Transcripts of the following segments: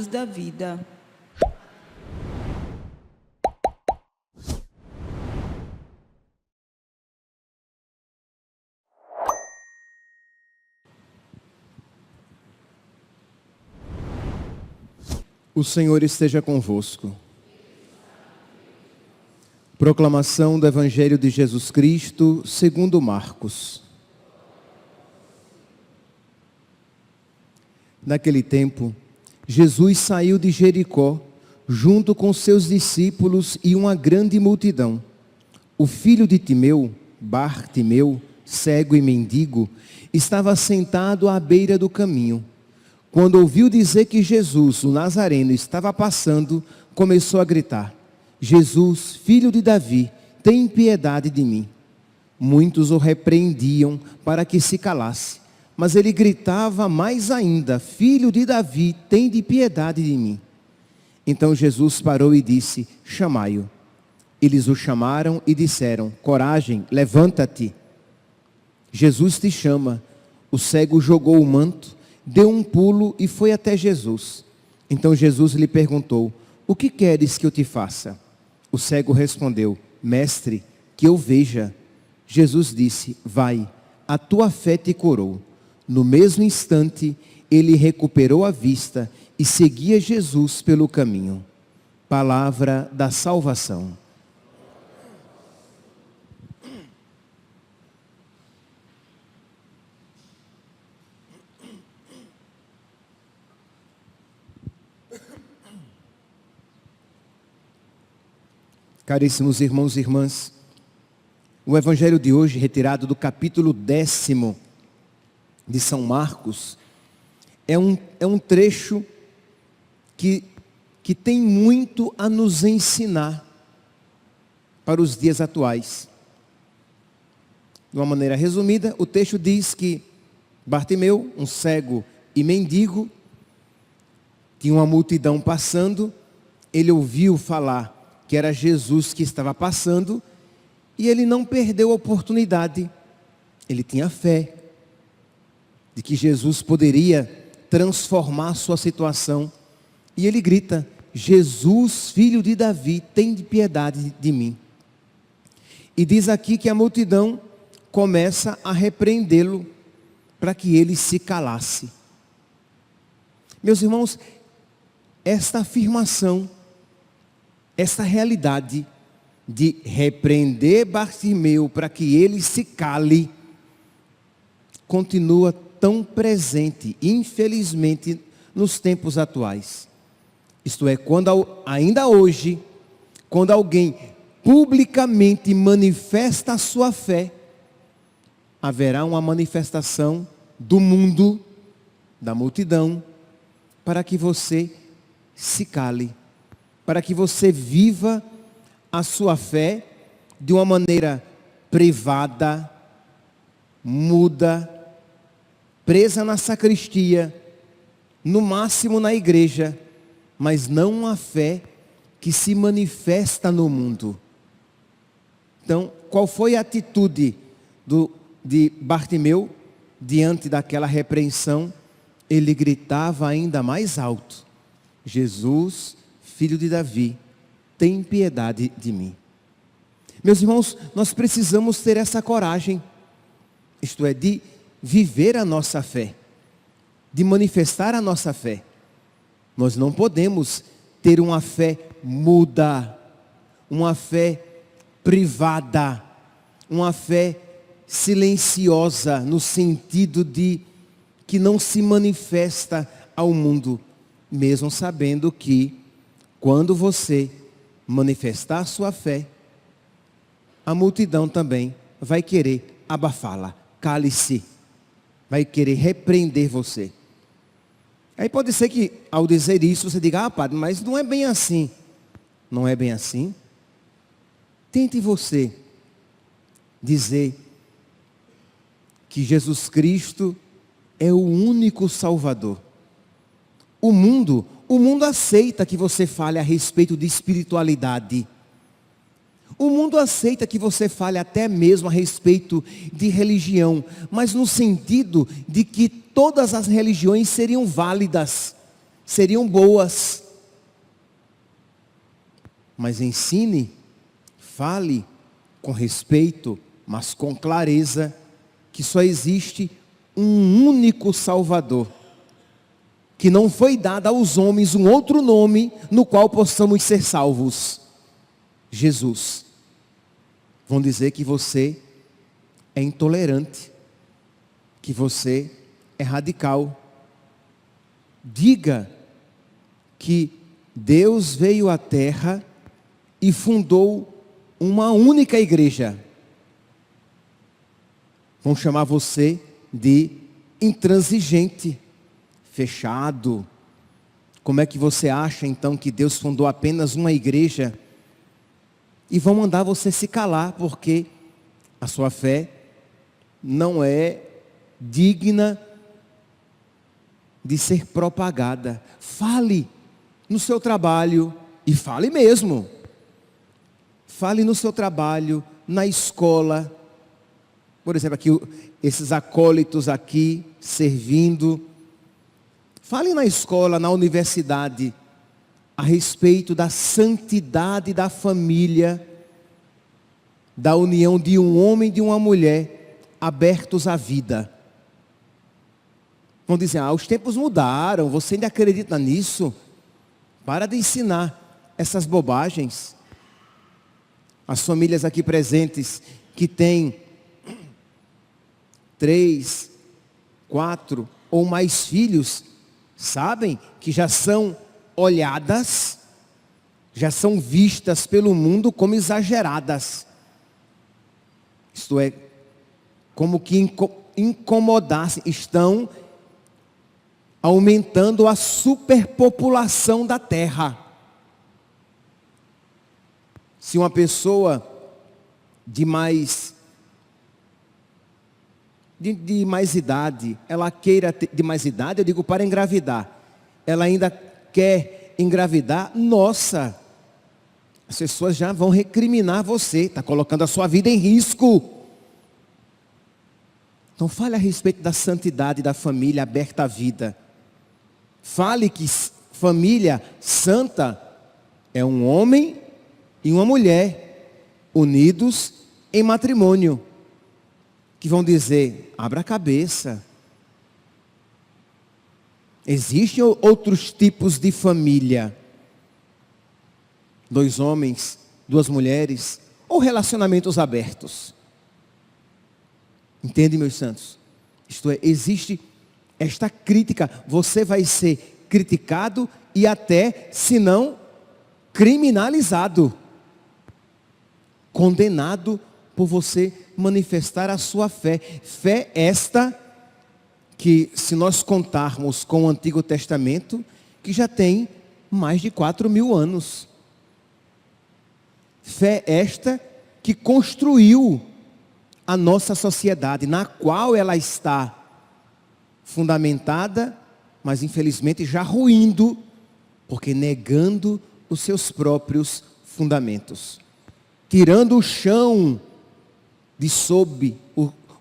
luz da vida. O Senhor esteja convosco. Proclamação do Evangelho de Jesus Cristo, segundo Marcos. Naquele tempo, Jesus saiu de Jericó, junto com seus discípulos e uma grande multidão. O filho de Timeu, Bartimeu, cego e mendigo, estava sentado à beira do caminho. Quando ouviu dizer que Jesus, o Nazareno, estava passando, começou a gritar: Jesus, filho de Davi, tem piedade de mim. Muitos o repreendiam para que se calasse, mas ele gritava mais ainda: Filho de Davi, tem de piedade de mim. Então Jesus parou e disse: chamai-o. Eles o chamaram e disseram: coragem, levanta-te. Jesus te chama. O cego jogou o manto, deu um pulo e foi até Jesus. Então Jesus lhe perguntou: o que queres que eu te faça? O cego respondeu: mestre, que eu veja. Jesus disse: vai, a tua fé te curou. No mesmo instante, ele recuperou a vista e seguia Jesus pelo caminho. Palavra da salvação. Caríssimos irmãos e irmãs, o Evangelho de hoje, retirado do capítulo 10 de São Marcos, é um trecho que tem muito a nos ensinar para os dias atuais. De uma maneira resumida, o texto diz que Bartimeu, um cego e mendigo, tinha uma multidão passando, ele ouviu falar que era Jesus que estava passando, e ele não perdeu a oportunidade. Ele tinha fé de que Jesus poderia transformar a sua situação, e ele grita: Jesus, filho de Davi, tem de piedade de mim. E diz aqui que a multidão começa a repreendê-lo para que ele se calasse. Meus irmãos, esta afirmação, essa realidade de repreender Bartimeu para que ele se cale, continua tão presente, infelizmente, nos tempos atuais. Isto é, ainda hoje, quando alguém publicamente manifesta a sua fé, haverá uma manifestação do mundo, da multidão, para que você se cale, para que você viva a sua fé de uma maneira privada, muda, presa na sacristia, no máximo na igreja, mas não uma fé que se manifesta no mundo. Então, qual foi a atitude de Bartimeu diante daquela repreensão? Ele gritava ainda mais alto: Jesus, filho de Davi, tem piedade de mim. Meus irmãos, nós precisamos ter essa coragem, isto é, de viver a nossa fé, de manifestar a nossa fé. Nós não podemos ter uma fé muda, uma fé privada, uma fé silenciosa, no sentido de que não se manifesta ao mundo, mesmo sabendo que quando você manifestar a sua fé, a multidão também vai querer abafá-la. Cale-se, vai querer repreender você. Aí pode ser que ao dizer isso você diga: padre, mas não é bem assim. Não é bem assim? Tente você dizer que Jesus Cristo é o único Salvador. O mundo aceita que você fale a respeito de espiritualidade. O mundo aceita que você fale até mesmo a respeito de religião, mas no sentido de que todas as religiões seriam válidas. seriam boas. Mas ensine, fale com respeito, mas com clareza, que só existe um único Salvador, que não foi dado aos homens um outro nome no qual possamos ser salvos: Jesus. Vão dizer que você é intolerante, que você é radical. Diga que Deus veio à terra e fundou uma única igreja. Vão chamar você de intransigente, fechado. Como é que você acha então que Deus fundou apenas uma igreja? E vão mandar você se calar, porque a sua fé não é digna de ser propagada. Fale no seu trabalho, e fale mesmo. Fale no seu trabalho, na escola. Por exemplo, aqui, esses acólitos aqui, servindo. Fale na escola, na universidade, a respeito da santidade da família, da união de um homem e de uma mulher, abertos à vida. Vão dizer: os tempos mudaram, você ainda acredita nisso? Para de ensinar essas bobagens. As famílias aqui presentes que têm 3, 4 ou mais filhos, sabem que já são olhadas, já são vistas pelo mundo como exageradas. Isto é, como que incomodassem, estão aumentando a superpopulação da terra. Se uma pessoa de mais idade, ela queira ter, de mais idade, eu digo para engravidar, ela ainda quer engravidar, nossa, as pessoas já vão recriminar você, está colocando a sua vida em risco. Então fale a respeito da santidade da família aberta à vida. Fale que família santa é um homem e uma mulher unidos em matrimônio. Que vão dizer: abra a cabeça. Existem outros tipos de família. 2 homens, 2 mulheres, ou relacionamentos abertos. Entende, meus santos? Isto é, existe esta crítica. Você vai ser criticado e até, se não, criminalizado. Condenado por você manifestar a sua fé. Fé esta que, se nós contarmos com o Antigo Testamento, que já tem mais de 4.000 anos. Fé esta que construiu a nossa sociedade, na qual ela está fundamentada, mas infelizmente já ruindo, porque negando os seus próprios fundamentos. Tirando o chão de sob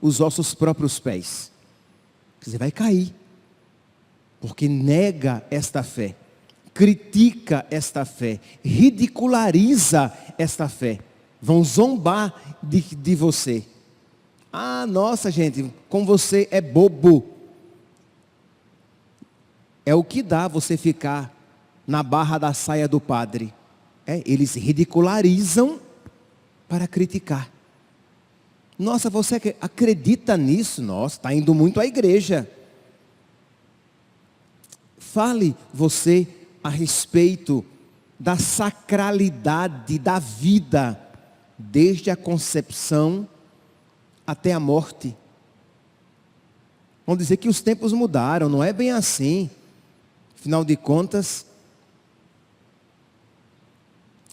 os vossos próprios pés. Quer dizer, vai cair. Porque nega esta fé. Critica esta fé. Ridiculariza esta fé. Vão zombar de você. Nossa gente, como você é bobo. É o que dá você ficar na barra da saia do padre. Eles ridicularizam para criticar. Nossa, você acredita nisso? Nossa, está indo muito à igreja. Fale você a respeito da sacralidade da vida, desde a concepção até a morte. Vão dizer que os tempos mudaram, não é bem assim. Afinal de contas,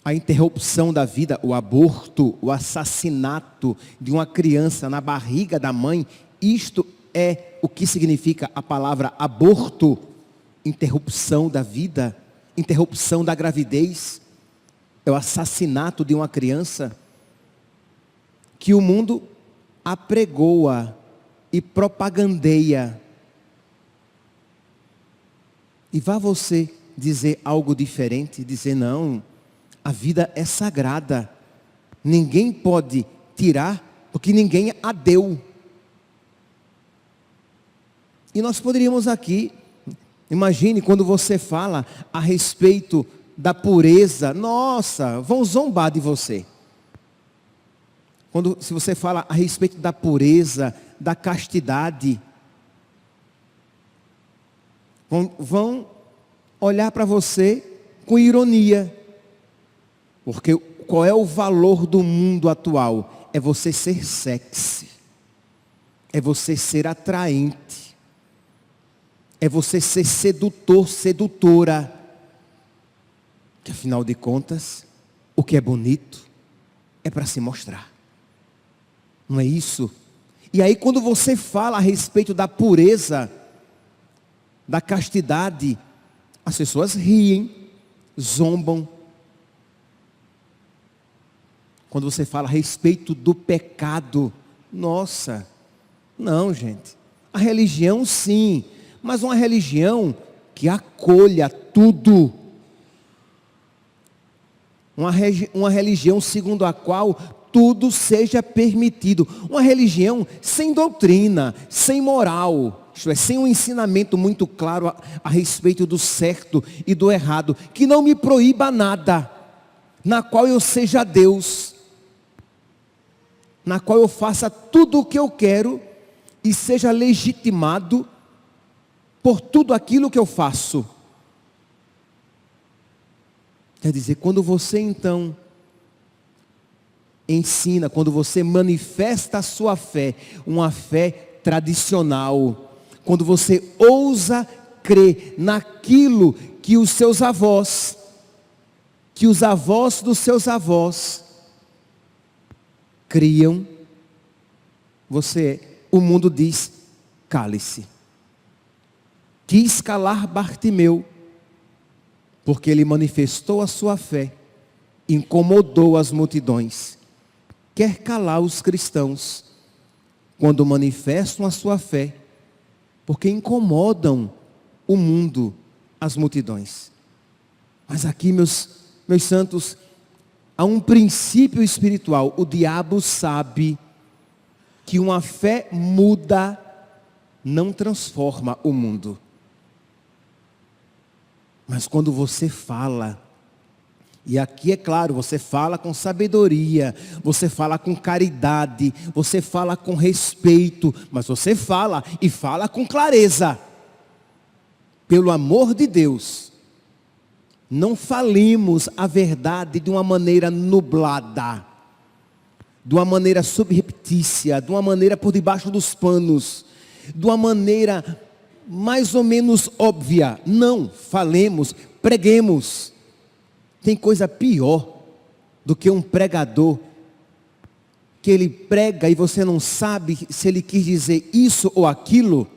a interrupção da vida, o aborto, o assassinato de uma criança na barriga da mãe, isto é o que significa a palavra aborto. Interrupção da vida, interrupção da gravidez, é o assassinato de uma criança que o mundo apregoa e propagandeia. E vá você dizer algo diferente, dizer não, a vida é sagrada. Ninguém pode tirar, porque ninguém a deu. E nós poderíamos aqui, imagine quando você fala a respeito da pureza, nossa, vão zombar de você. Se você fala a respeito da pureza, da castidade, vão olhar para você com ironia. Porque qual é o valor do mundo atual? É você ser sexy. É você ser atraente. É você ser sedutor, sedutora. Que afinal de contas, o que é bonito é para se mostrar. Não é isso? E aí quando você fala a respeito da pureza, da castidade, as pessoas riem, zombam. Quando você fala a respeito do pecado, nossa, não, gente. A religião sim, mas uma religião que acolha tudo. Uma religião segundo a qual tudo seja permitido. Uma religião sem doutrina, sem moral, isto é, sem um ensinamento muito claro a respeito do certo e do errado, que não me proíba nada, na qual eu seja Deus, na qual eu faça tudo o que eu quero e seja legitimado por tudo aquilo que eu faço. Quer dizer, quando você então ensina, quando você manifesta a sua fé, uma fé tradicional, quando você ousa crer naquilo que os seus avós, que os avós dos seus avós criam, o mundo diz, cale-se. Quis calar Bartimeu, porque ele manifestou a sua fé, incomodou as multidões. Quer calar os cristãos, quando manifestam a sua fé, porque incomodam o mundo, as multidões. Mas aqui, meus santos, há um princípio espiritual. O diabo sabe que uma fé muda não transforma o mundo. Mas quando você fala, e aqui é claro, você fala com sabedoria, você fala com caridade, você fala com respeito, mas você fala e fala com clareza. Pelo amor de Deus, não falemos a verdade de uma maneira nublada, de uma maneira subreptícia, de uma maneira por debaixo dos panos, de uma maneira mais ou menos óbvia. Não, falemos, preguemos. Tem coisa pior do que um pregador que ele prega e você não sabe se ele quis dizer isso ou aquilo,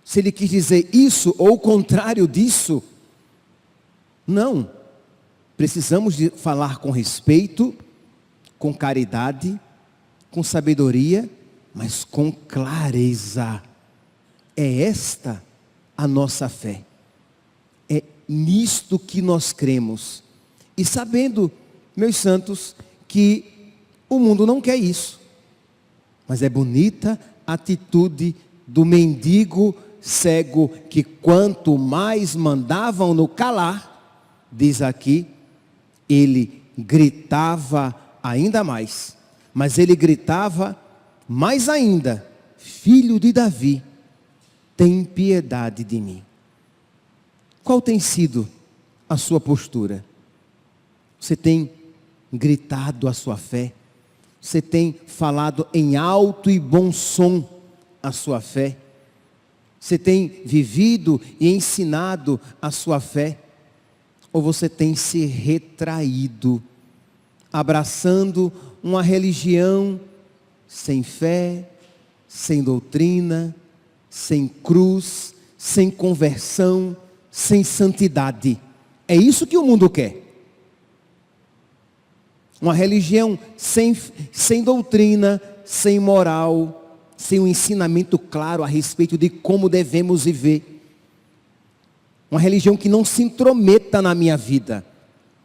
se ele quis dizer isso ou o contrário disso. Não, precisamos de falar com respeito, com caridade, com sabedoria, mas com clareza. É esta a nossa fé. É nisto que nós cremos. E sabendo, meus santos, que o mundo não quer isso. Mas é bonita a atitude do mendigo cego, que quanto mais mandavam-no calar, diz aqui, ele gritava ainda mais. Mas ele gritava mais ainda, Filho de Davi, tem piedade de mim. Qual tem sido a sua postura? Você tem gritado a sua fé? Você tem falado em alto e bom som a sua fé? Você tem vivido e ensinado a sua fé? Ou você tem se retraído, abraçando uma religião sem fé, sem doutrina, sem cruz, sem conversão, sem santidade? É isso que o mundo quer. Uma religião sem doutrina, sem moral, sem um ensinamento claro a respeito de como devemos viver. Uma religião que não se intrometa na minha vida.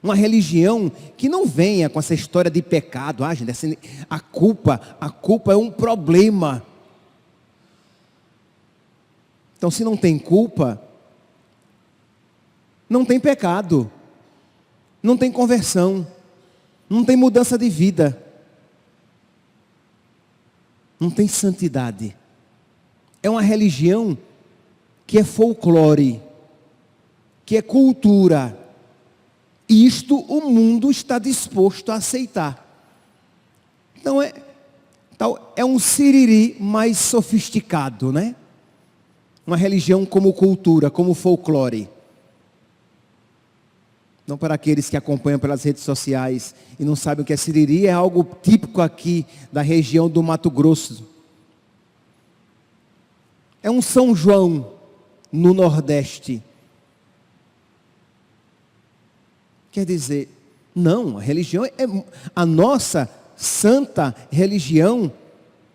Uma religião que não venha com essa história de pecado. Ah, gente, a culpa é um problema. Então, se não tem culpa, não tem pecado, não tem conversão, não tem mudança de vida, não tem santidade. É uma religião que é folclore, que é cultura. Isto o mundo está disposto a aceitar. Então é um siriri mais sofisticado, né? Uma religião como cultura, como folclore. Não para aqueles que acompanham pelas redes sociais e não sabem o que é siriri, é algo típico aqui da região do Mato Grosso. É um São João no Nordeste. Quer dizer, não, a religião a nossa santa religião,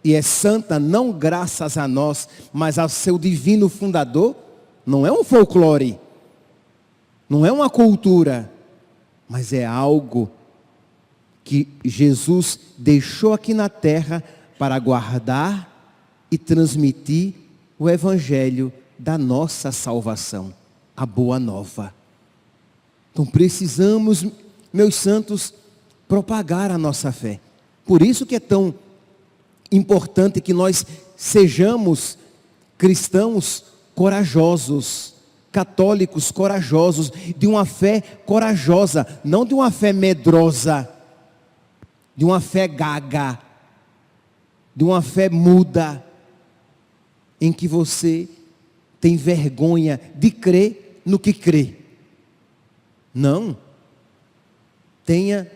e é santa não graças a nós, mas ao seu divino fundador, não é um folclore, não é uma cultura, mas é algo que Jesus deixou aqui na terra para guardar e transmitir o evangelho da nossa salvação, a boa nova. Então precisamos, meus santos, propagar a nossa fé. Por isso que é tão importante que nós sejamos cristãos corajosos, católicos corajosos, de uma fé corajosa, não de uma fé medrosa, de uma fé gaga, de uma fé muda, em que você tem vergonha de crer no que crê. Não. Tenha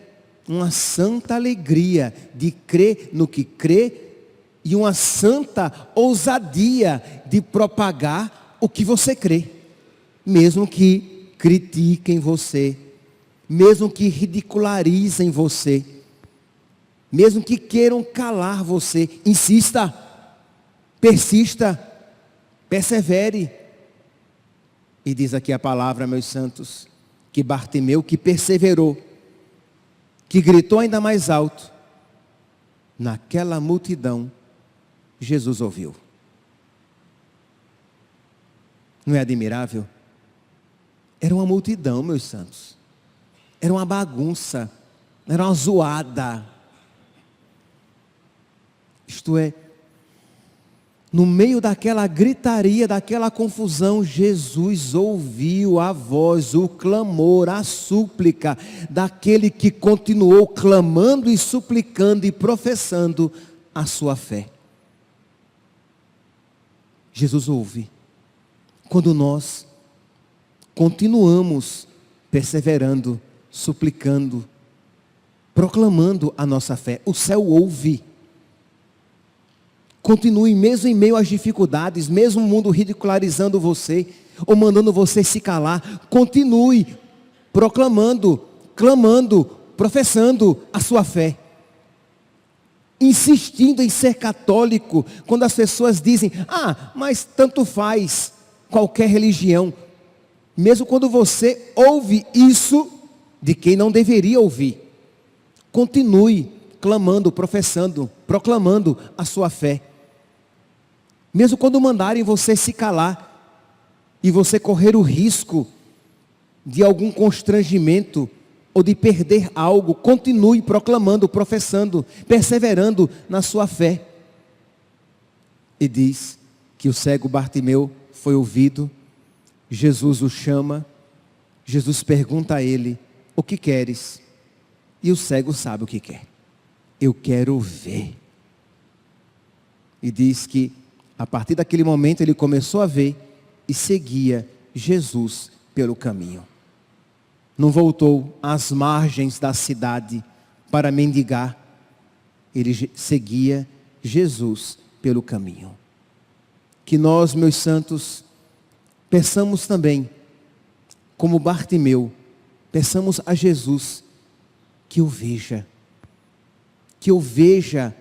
uma santa alegria de crer no que crê e uma santa ousadia de propagar o que você crê. Mesmo que critiquem você, mesmo que ridicularizem você, mesmo que queiram calar você, insista, persista, persevere. E diz aqui a palavra, meus santos, que Bartimeu, que perseverou, que gritou ainda mais alto, naquela multidão, Jesus ouviu. Não é admirável? Era uma multidão, meus santos. Era uma bagunça, era uma zoada. Isto é, no meio daquela gritaria, daquela confusão, Jesus ouviu a voz, o clamor, a súplica daquele que continuou clamando e suplicando e professando a sua fé. Jesus ouve. Quando nós continuamos perseverando, suplicando, proclamando a nossa fé, o céu ouve. Continue mesmo em meio às dificuldades, mesmo o mundo ridicularizando você, ou mandando você se calar, continue proclamando, clamando, professando a sua fé. Insistindo em ser católico, quando as pessoas dizem, mas tanto faz qualquer religião. Mesmo quando você ouve isso de quem não deveria ouvir. Continue clamando, professando, proclamando a sua fé. Mesmo quando mandarem você se calar e você correr o risco de algum constrangimento ou de perder algo, continue proclamando, professando, perseverando na sua fé. E diz que o cego Bartimeu foi ouvido, Jesus o chama, Jesus pergunta a ele, o que queres? E o cego sabe o que quer. Eu quero ver. E diz que a partir daquele momento ele começou a ver e seguia Jesus pelo caminho. Não voltou às margens da cidade para mendigar. Ele seguia Jesus pelo caminho. Que nós, meus santos, peçamos também, como Bartimeu, peçamos a Jesus que o veja. Que eu veja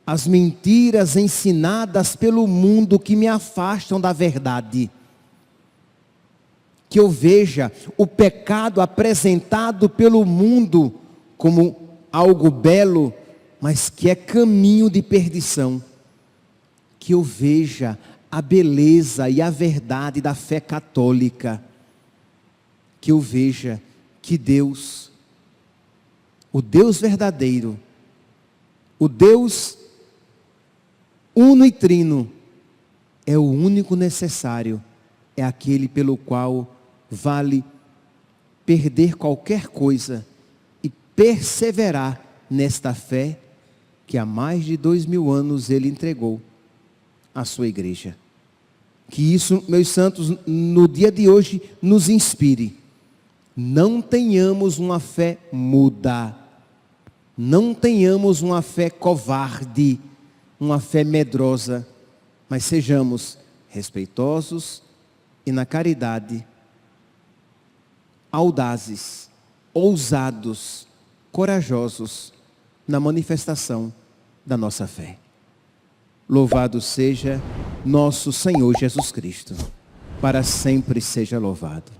as mentiras ensinadas pelo mundo que me afastam da verdade. que eu veja o pecado apresentado pelo mundo como algo belo, mas que é caminho de perdição. Que eu veja a beleza e a verdade da fé católica. Que eu veja que Deus, o Deus verdadeiro, o Deus uno e trino, é o único necessário, é aquele pelo qual vale perder qualquer coisa e perseverar nesta fé que há mais de 2000 anos ele entregou à sua igreja. Que isso, meus santos, no dia de hoje nos inspire. Não tenhamos uma fé muda, não tenhamos uma fé covarde, uma fé medrosa, mas sejamos respeitosos e na caridade, audazes, ousados, corajosos na manifestação da nossa fé. Louvado seja nosso Senhor Jesus Cristo, para sempre seja louvado.